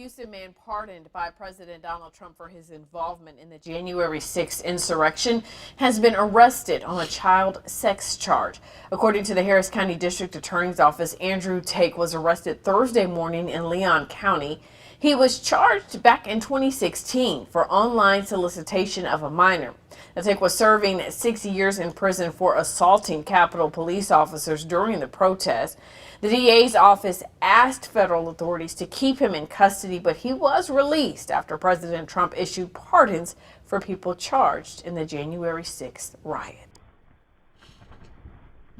Houston man pardoned by President Donald Trump for his involvement in the January 6th insurrection has been arrested on a child sex charge. According to the Harris County District Attorney's Office, Andrew Tate was arrested Thursday morning in Leon County. He was charged back in 2016 for online solicitation of a minor. Tate was serving 6 years in prison for assaulting Capitol police officers during the protest. The DA's office asked federal authorities to keep him in custody, but he was released after President Trump issued pardons for people charged in the January 6th riot.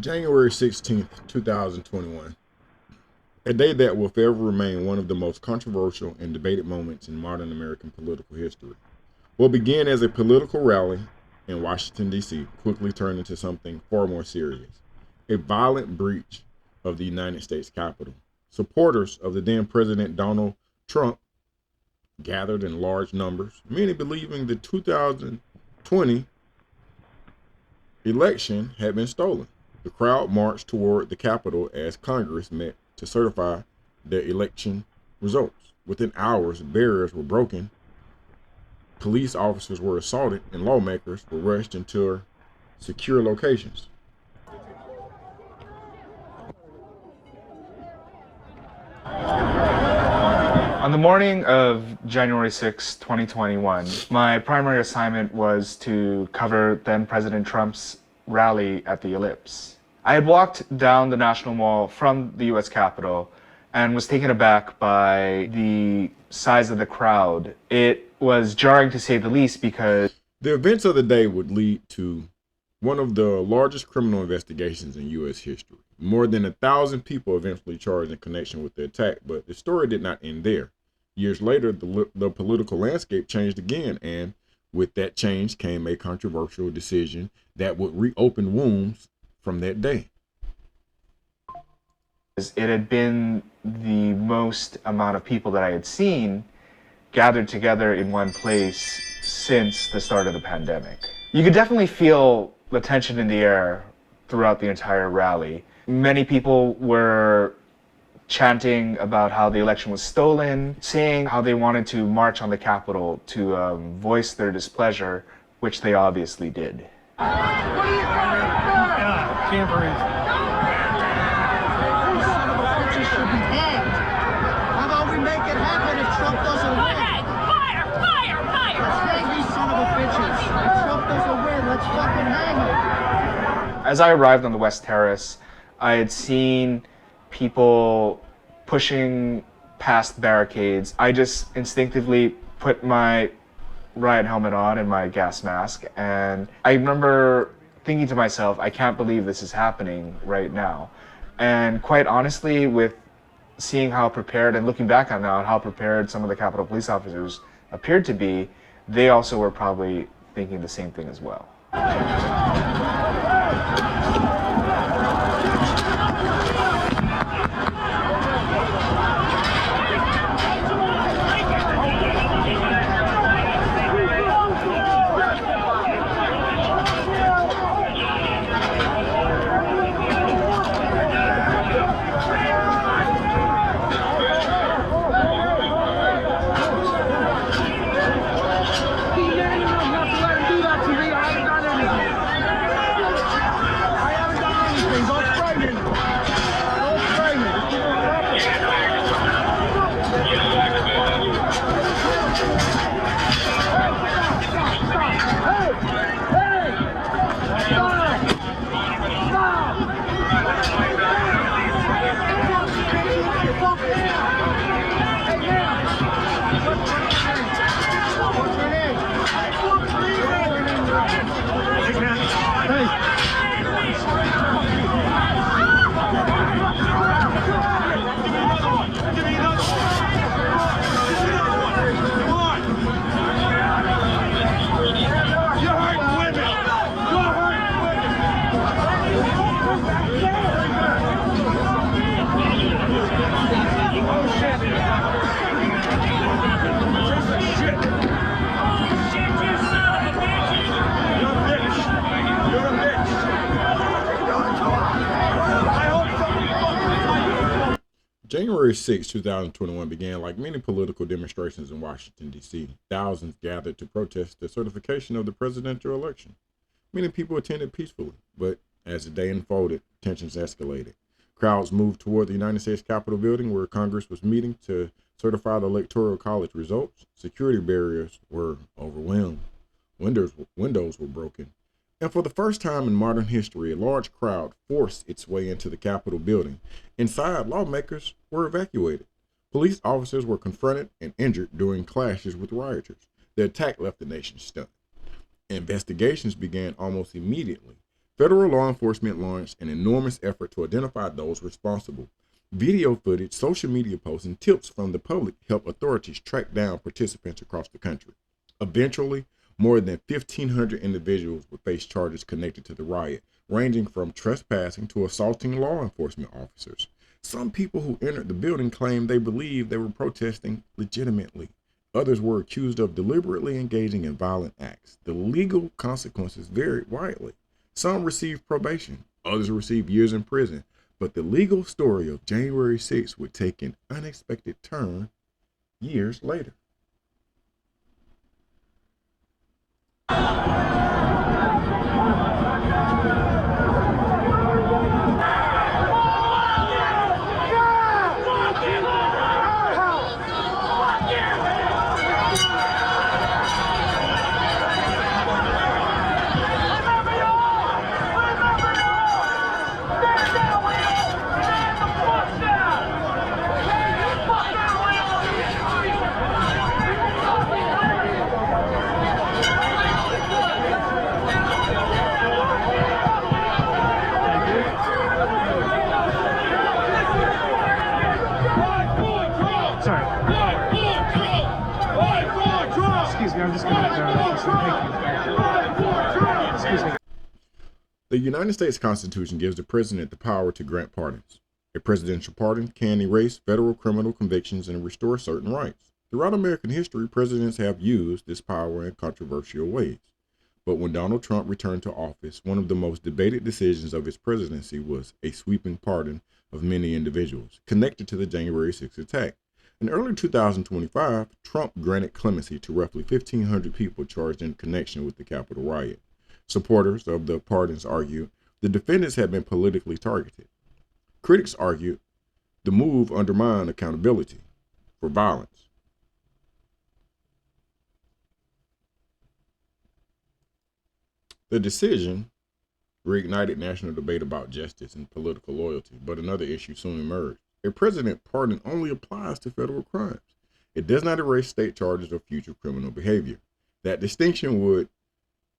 January 16th, 2021. A day that will forever remain one of the most controversial and debated moments in modern American political history. What began as a political rally in Washington, D.C. quickly turned into something far more serious. A violent breach of the United States Capitol. Supporters of the then President Donald Trump gathered in large numbers, many believing the 2020 election had been stolen. The crowd marched toward the Capitol as Congress met to certify the election results. Within hours, barriers were broken, police officers were assaulted, and lawmakers were rushed into secure locations. On the morning of January 6, 2021, my primary assignment was to cover then President Trump's rally at the Ellipse. I had walked down the National Mall from the U.S. Capitol and was taken aback by the size of the crowd. It was jarring to say the least because the events of the day would lead to one of the largest criminal investigations in U.S. history. More than 1,000 people eventually charged in connection with the attack, but the story did not end there. Years later, the political landscape changed again, and with that change came a controversial decision that would reopen wounds from that day. It had been the most amount of people that I had seen gathered together in one place since the start of the pandemic. You could definitely feel the tension in the air throughout the entire rally. Many people were chanting about how the election was stolen, saying how they wanted to march on the Capitol to voice their displeasure, which they obviously did. As I arrived on the West Terrace, I had seen people pushing past barricades. I just instinctively put my riot helmet on and my gas mask, and I remember thinking to myself, I can't believe this is happening right now. And quite honestly, with seeing how prepared and looking back on now how prepared some of the Capitol police officers appeared to be, they also were probably thinking the same thing as well. 6, 2021 began like many political demonstrations in Washington, D.C. Thousands gathered to protest the certification of the presidential election. Many people attended peacefully, but as the day unfolded, tensions escalated. Crowds moved toward the United States Capitol building where Congress was meeting to certify the Electoral College results. Security barriers were overwhelmed. Windows were broken. And for the first time in modern history, a large crowd forced its way into the Capitol building. Inside, lawmakers were evacuated. Police officers were confronted and injured during clashes with rioters. The attack left the nation stunned. Investigations began almost immediately. Federal law enforcement launched an enormous effort to identify those responsible. Video footage, social media posts, and tips from the public helped authorities track down participants across the country. Eventually, more than 1,500 individuals would face charges connected to the riot, ranging from trespassing to assaulting law enforcement officers. Some people who entered the building claimed they believed they were protesting legitimately. Others were accused of deliberately engaging in violent acts. The legal consequences varied widely. Some received probation, others received years in prison. But the legal story of January 6th would take an unexpected turn years later. The United States Constitution gives the president the power to grant pardons. A presidential pardon can erase federal criminal convictions and restore certain rights. Throughout American history, presidents have used this power in controversial ways. But when Donald Trump returned to office, one of the most debated decisions of his presidency was a sweeping pardon of many individuals connected to the January 6th attack. In early 2025, Trump granted clemency to roughly 1,500 people charged in connection with the Capitol riot. Supporters of the pardons argued the defendants had been politically targeted. Critics argued the move undermined accountability for violence. The decision reignited national debate about justice and political loyalty, but another issue soon emerged. A president pardon only applies to federal crimes. It does not erase state charges of future criminal behavior. That distinction would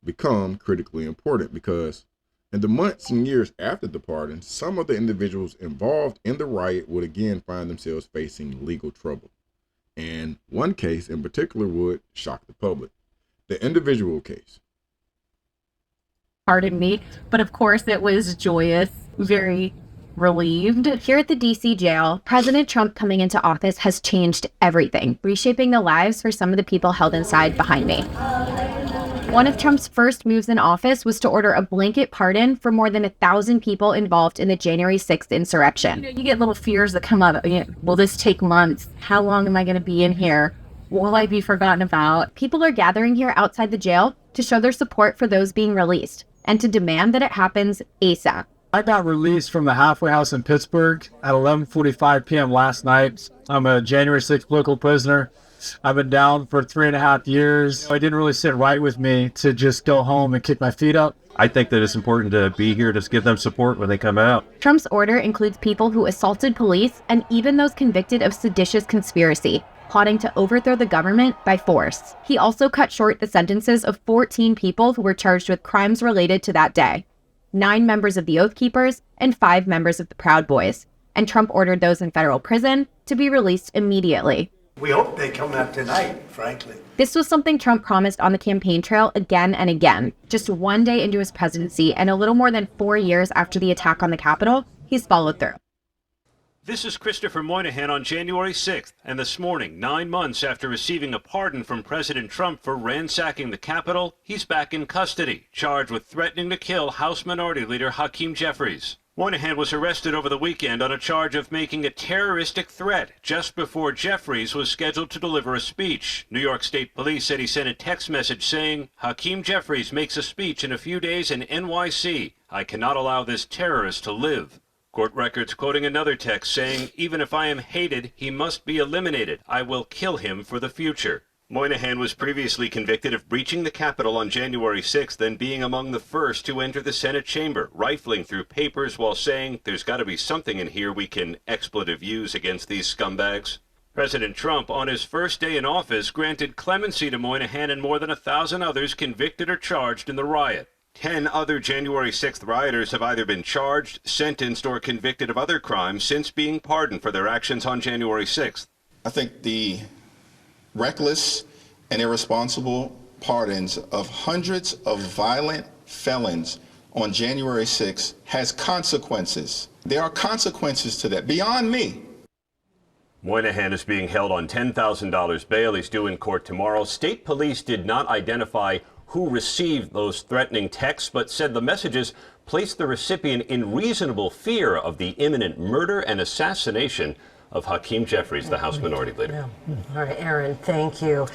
become critically important because in the months and years after the pardon, some of the individuals involved in the riot would again find themselves facing legal trouble. And one case in particular would shock the public. The individual case. Pardon me, but of course it was joyous, very relieved. Here at the DC jail, President Trump coming into office has changed everything, reshaping the lives for some of the people held inside behind me. One of Trump's first moves in office was to order a blanket pardon for more than 1,000 people involved in the January 6th insurrection. You get little fears that come up. Will this take months? How long am I going to be in here? Will I be forgotten about? People are gathering here outside the jail to show their support for those being released and to demand that it happens ASAP. I got released from the halfway house in Pittsburgh at 11:45 p.m. last night. I'm a January 6th political prisoner. I've been down for 3.5 years. It didn't really sit right with me to just go home and kick my feet up. I think that it's important to be here to give them support when they come out. Trump's order includes people who assaulted police and even those convicted of seditious conspiracy, plotting to overthrow the government by force. He also cut short the sentences of 14 people who were charged with crimes related to that day, 9 members of the Oath Keepers and 5 members of the Proud Boys. And Trump ordered those in federal prison to be released immediately. We hope they come out tonight, frankly. This was something Trump promised on the campaign trail again and again. Just one day into his presidency and a little more than 4 years after the attack on the Capitol, he's followed through. This is Christopher Moynihan on January 6th, and this morning, 9 months after receiving a pardon from President Trump for ransacking the Capitol, he's back in custody, charged with threatening to kill House Minority Leader Hakeem Jeffries. Moynihan was arrested over the weekend on a charge of making a terroristic threat just before Jeffries was scheduled to deliver a speech. New York State Police said he sent a text message saying, "Hakeem Jeffries makes a speech in a few days in NYC. I cannot allow this terrorist to live." Court records quoting another text saying, "Even if I am hated, he must be eliminated. I will kill him for the future." Moynihan was previously convicted of breaching the Capitol on January 6th and being among the first to enter the Senate chamber, rifling through papers while saying, "There's got to be something in here we can expletive use against these scumbags." President Trump, on his first day in office, granted clemency to Moynihan and more than 1,000 others convicted or charged in the riot. 10 other January 6th rioters have either been charged, sentenced, or convicted of other crimes since being pardoned for their actions on January 6th. I think the reckless and irresponsible pardons of hundreds of violent felons on January 6th has consequences. There are consequences to that beyond me. Moynihan is being held on $10,000 bail. He's due in court tomorrow. State police did not identify who received those threatening texts, but said the messages placed the recipient in reasonable fear of the imminent murder and assassination of Hakeem Jeffries, the House Minority Leader. All right, Aaron, thank you.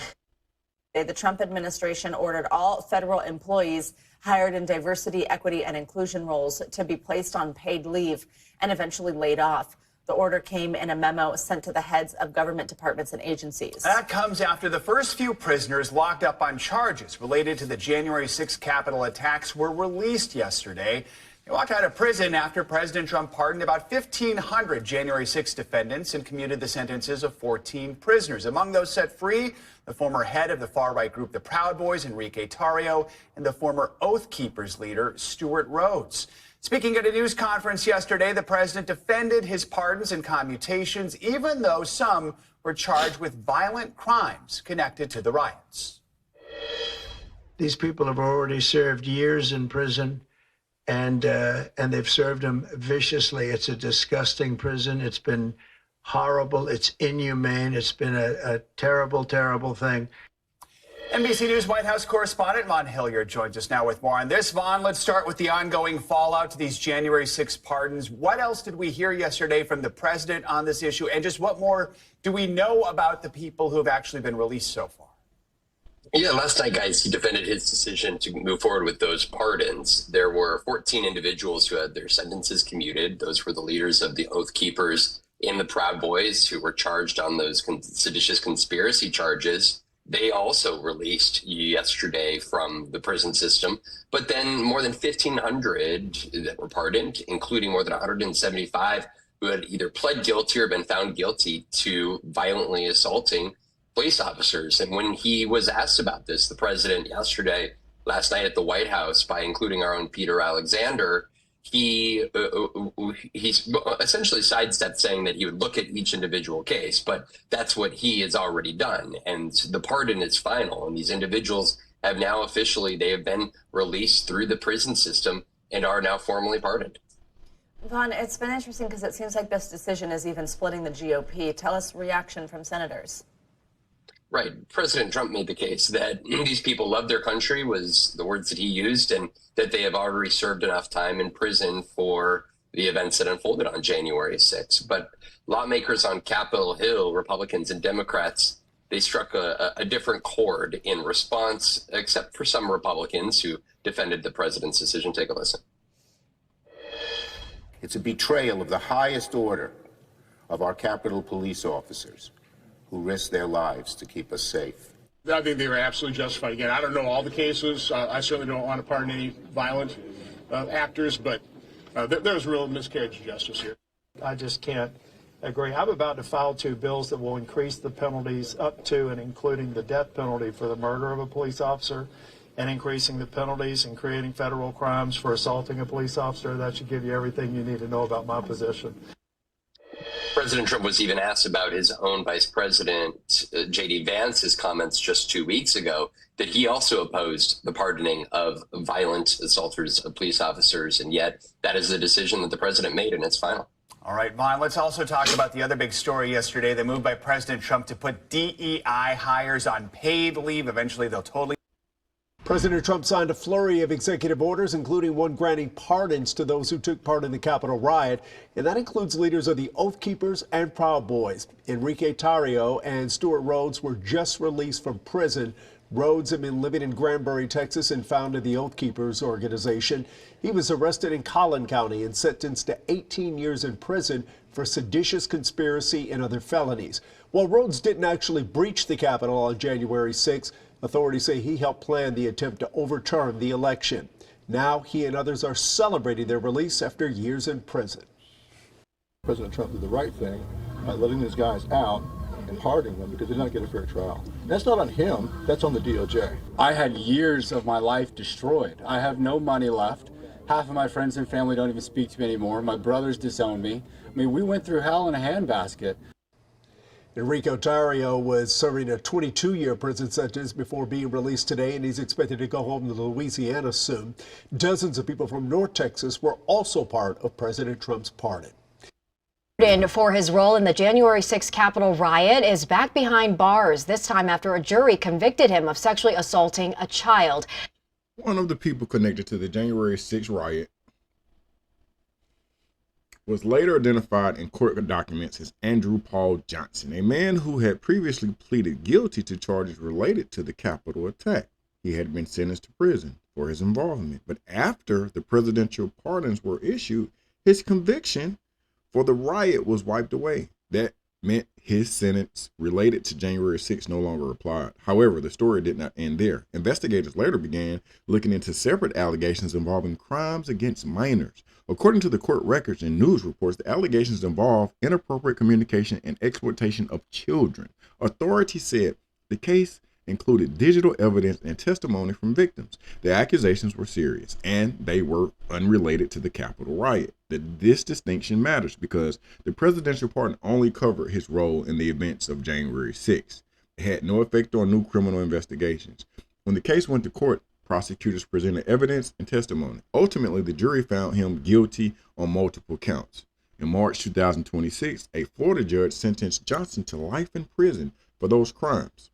The Trump administration ordered all federal employees hired in diversity, equity, and inclusion roles to be placed on paid leave and eventually laid off. The order came in a memo sent to the heads of government departments and agencies. That comes after the first few prisoners locked up on charges related to the January 6th Capitol attacks were released yesterday. They walked out of prison after President Trump pardoned about 1,500 January 6 defendants and commuted the sentences of 14 prisoners. Among those set free, the former head of the far-right group, the Proud Boys, Enrique Tarrio, and the former Oath Keepers leader, Stuart Rhodes. Speaking at a news conference yesterday, the president defended his pardons and commutations, even though some were charged with violent crimes connected to the riots. These people have already served years in prison, and they've served them viciously. It's a disgusting prison. It's been horrible. It's inhumane. It's been a terrible, terrible thing. NBC News White House correspondent Vaughn Hilliard joins us now with more on this. Vaughn, let's start with the ongoing fallout to these January 6 pardons. What else did we hear yesterday from the president on this issue? And just what more do we know about the people who have actually been released so far? Yeah, last night, guys, he defended his decision to move forward with those pardons. There were 14 individuals who had their sentences commuted. Those were the leaders of the Oath Keepers and the Proud Boys who were charged on those seditious conspiracy charges. They also released yesterday from the prison system, but then more than 1,500 that were pardoned, including more than 175 who had either pled guilty or been found guilty to violently assaulting police officers. And when he was asked about this, the president last night at the White House, by including our own Peter Alexander, he essentially sidestepped saying that he would look at each individual case, but that's what he has already done. And the pardon is final. And these individuals have now they have been released through the prison system and are now formally pardoned. Vaughn, it's been interesting because it seems like this decision is even splitting the GOP. Tell us reaction from senators. Right. President Trump made the case that these people love their country, was the words that he used, and that they have already served enough time in prison for the events that unfolded on January 6th. But lawmakers on Capitol Hill, Republicans and Democrats, they struck a different chord in response, except for some Republicans who defended the president's decision. Take a listen. It's a betrayal of the highest order of our Capitol police officers, who risk their lives to keep us safe. I think they were absolutely justified. Again, I don't know all the cases. I certainly don't want to pardon any violent actors, but there's real miscarriage of justice here. I just can't agree. I'm about to file 2 bills that will increase the penalties up to and including the death penalty for the murder of a police officer, and increasing the penalties and creating federal crimes for assaulting a police officer. That should give you everything you need to know about my position. President Trump was even asked about his own Vice President, J.D. Vance's comments just 2 weeks ago, that he also opposed the pardoning of violent assaulters of police officers. And yet that is the decision that the president made, and it's final. All right, Vaughn, let's also talk about the other big story yesterday, the move by President Trump to put DEI hires on paid leave. Eventually, they'll totally. President Trump signed a flurry of executive orders, including one granting pardons to those who took part in the Capitol riot. And that includes leaders of the Oath Keepers and Proud Boys. Enrique Tarrio and Stuart Rhodes were just released from prison. Rhodes had been living in Granbury, Texas, and founded the Oath Keepers organization. He was arrested in Collin County and sentenced to 18 years in prison for seditious conspiracy and other felonies. While Rhodes didn't actually breach the Capitol on January 6, authorities say he helped plan the attempt to overturn the election. Now he and others are celebrating their release after years in prison. President Trump did the right thing by letting these guys out and pardoning them because they did not get a fair trial. That's not on him, that's on the DOJ. I had years of my life destroyed. I have no money left. Half of my friends and family don't even speak to me anymore. My brothers disowned me. I mean, we went through hell in a handbasket. Enrique Tarrio was serving a 22-year prison sentence before being released today, and he's expected to go home to Louisiana soon. Dozens of people from North Texas were also part of President Trump's pardon. For his role in the January 6th Capitol riot is back behind bars, this time after a jury convicted him of sexually assaulting a child. One of the people connected to the January 6th riot was later identified in court documents as Andrew Paul Johnson, a man who had previously pleaded guilty to charges related to the Capitol attack. He had been sentenced to prison for his involvement, but after the presidential pardons were issued, his conviction for the riot was wiped away. That meant his sentence related to January 6 no longer applied. However, the story did not end there. Investigators later began looking into separate allegations involving crimes against minors. According to the court records and news reports, the allegations involve inappropriate communication and exploitation of children. Authorities said the case included digital evidence and testimony from victims. The accusations were serious and they were unrelated to the Capitol riot. This distinction matters because the presidential pardon only covered his role in the events of January 6th. It had no effect on new criminal investigations. When the case went to court, prosecutors presented evidence and testimony. Ultimately, the jury found him guilty on multiple counts. In March 2026, a Florida judge sentenced Johnson to life in prison for those crimes.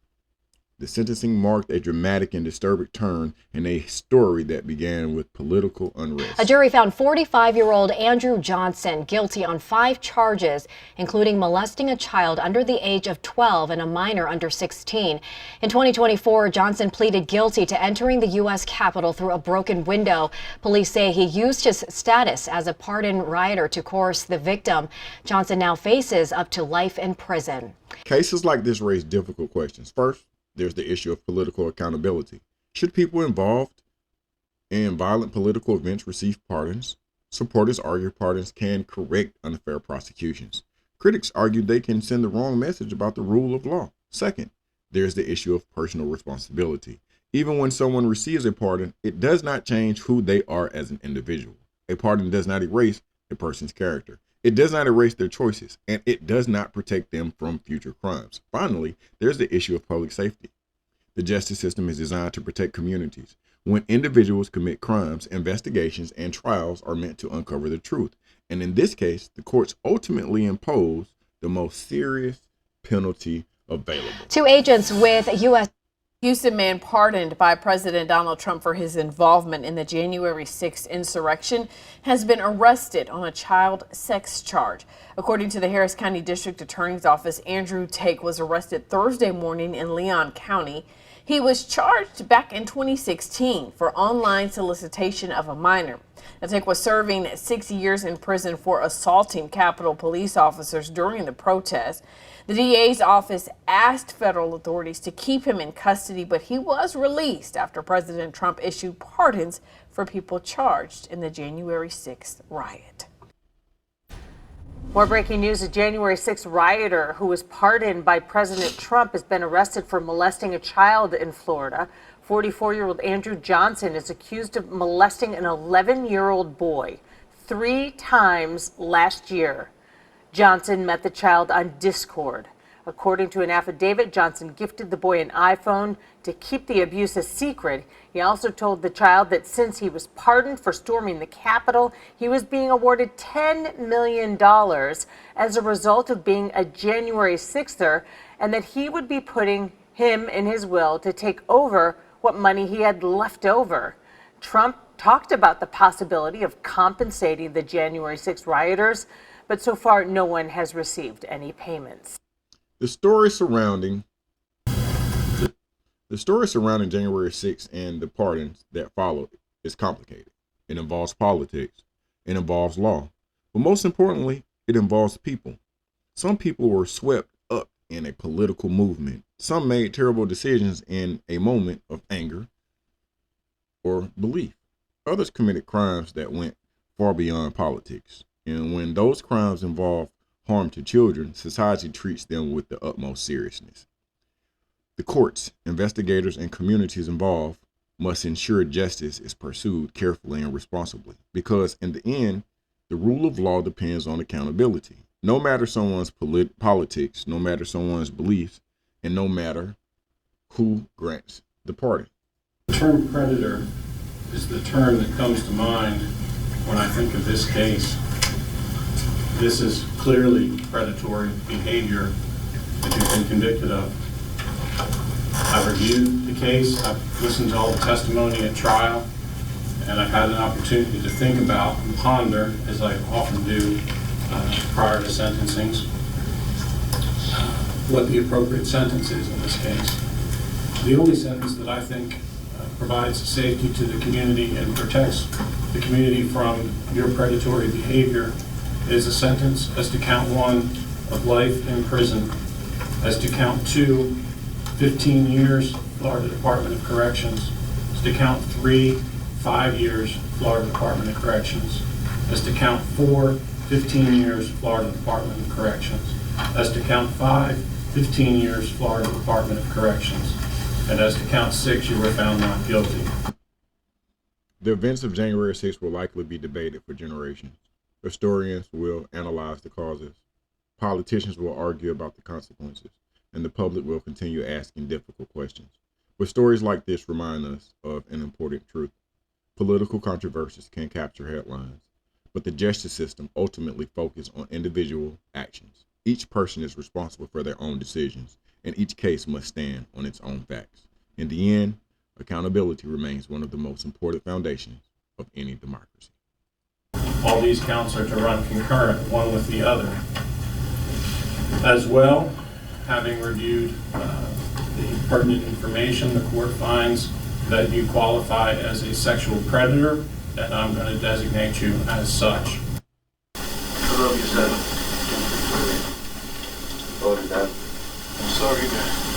The sentencing marked a dramatic and disturbing turn in a story that began with political unrest. A jury found 45-year-old Andrew Johnson guilty on 5 charges, including molesting a child under the age of 12 and a minor under 16. In 2024, Johnson pleaded guilty to entering the U.S. Capitol through a broken window. Police say he used his status as a pardoned rioter to coerce the victim. Johnson now faces up to life in prison. Cases like this raise difficult questions. First, there's the issue of political accountability. Should people involved in violent political events receive pardons? Supporters argue pardons can correct unfair prosecutions. Critics argue they can send the wrong message about the rule of law. Second, there's the issue of personal responsibility. Even when someone receives a pardon, it does not change who they are as an individual. A pardon does not erase a person's character. It does not erase their choices, and it does not protect them from future crimes. Finally, there's the issue of public safety. The justice system is designed to protect communities. When individuals commit crimes, investigations and trials are meant to uncover the truth. And in this case, the courts ultimately impose the most serious penalty available. 2 agents with U.S. Houston man pardoned by President Donald Trump for his involvement in the January 6th insurrection has been arrested on a child sex charge. According to the Harris County District Attorney's Office, Andrew Tate was arrested Thursday morning in Leon County. He was charged back in 2016 for online solicitation of a minor. Tate was serving 6 years in prison for assaulting Capitol police officers during the protest. The DA's office asked federal authorities to keep him in custody, but he was released after President Trump issued pardons for people charged in the January 6th riot. More breaking news. A January 6th rioter who was pardoned by President Trump has been arrested for molesting a child in Florida. 44-year-old Andrew Johnson is accused of molesting an 11-year-old boy 3 times last year. Johnson met the child on Discord. According to an affidavit, Johnson gifted the boy an iPhone to keep the abuse a secret. He also told the child that since he was pardoned for storming the Capitol, he was being awarded $10 million as a result of being a January 6ther, and that he would be putting him in his will to take over what money he had left over. Trump talked about the possibility of compensating the January 6 rioters, but so far no one has received any payments. The story surrounding January 6th and the pardons that followed is complicated. It involves politics. It involves law. But most importantly, it involves people. Some people were swept up in a political movement. Some made terrible decisions in a moment of anger or belief. Others committed crimes that went far beyond politics. And when those crimes involve harm to children, society treats them with the utmost seriousness. The courts, investigators, and communities involved must ensure justice is pursued carefully and responsibly, because in the end, the rule of law depends on accountability. No matter someone's politics, no matter someone's beliefs, and no matter who grants the pardon. The term predator is the term that comes to mind when I think of this case. This is clearly predatory behavior that you've been convicted of. I've reviewed the case, I've listened to all the testimony at trial, and I've had an opportunity to think about and ponder, as I often do prior to sentencings, what the appropriate sentence is in this case. The only sentence that I think provides safety to the community and protects the community from your predatory behavior is a sentence as to count 1 of life in prison, as to count 2, 15 years, Florida Department of Corrections, as to count 3, 5 years, Florida Department of Corrections, as to count 4, 15 years, Florida Department of Corrections, as to count 5, 15 years, Florida Department of Corrections, and as to count 6, you were found not guilty. The events of January 6th will likely be debated for generations. Historians will analyze the causes. Politicians will argue about the consequences, and the public will continue asking difficult questions. But stories like this remind us of an important truth. Political controversies can capture headlines, but the justice system ultimately focuses on individual actions. Each person is responsible for their own decisions, and each case must stand on its own facts. In the end, accountability remains one of the most important foundations of any democracy. All these counts are to run concurrent, one with the other. As well, having reviewed the pertinent information, the court finds that you qualify as a sexual predator, and I'm going to designate you as such. I'm sorry, man.